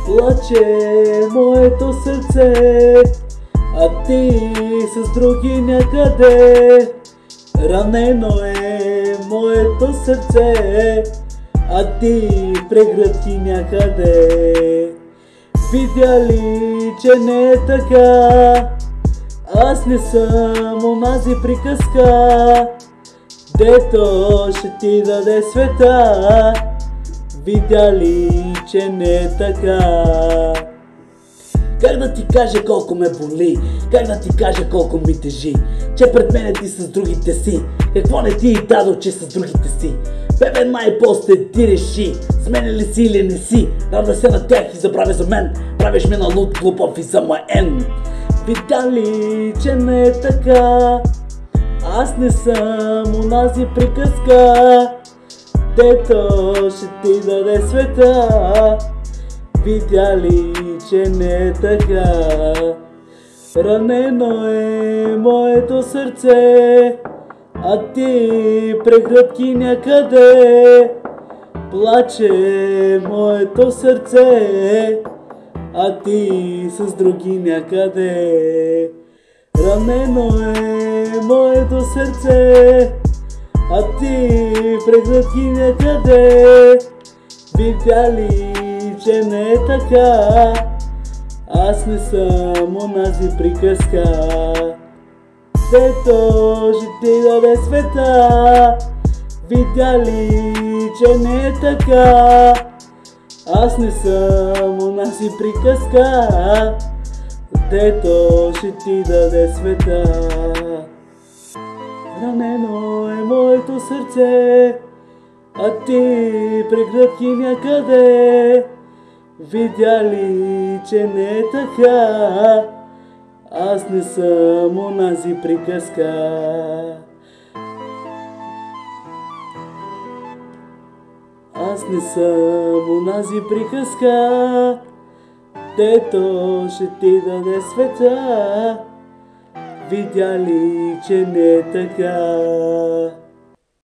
Плаче моето сърце, а ти с други някъде. Ранено е моето сърце, а ти прегръдки някъде. Видя ли, че не е така? Аз не съм онази приказка, дето ще ти даде света. Видя ли, че не е така? Как да ти кажа колко ме боли, как да ти кажа колко ми тежи, че пред мене ти с другите си. Какво не ти дадо, че с другите си? Бебе, най-после ти реши, с мене ли си или не си. Рада се на тях и забравя за мен, правиш ме на луд, глупав и замаен. Видя ли, че не е така? Аз не съм онази приказка, дето ще ти даде света. Видя ли, че не е така? Ранено е моето сърце, а ти прегръдки някъде. Плаче моето сърце, а ти с други някъде. Ранено е моето сърце, а ти прегръдки някъде. Видя ли, че не е така? Аз не съм онази приказка, дето ще ти даде света. Видя ли, че не е така? Аз не съм онази приказка, дето ще ти даде света. Ранено е моето сърце, а ти прегръдки някъде. Видя ли, че не е така? Аз не съм онази приказка. Аз не съм онази приказка, дето ще ти даде света. Видя ли, че не е така?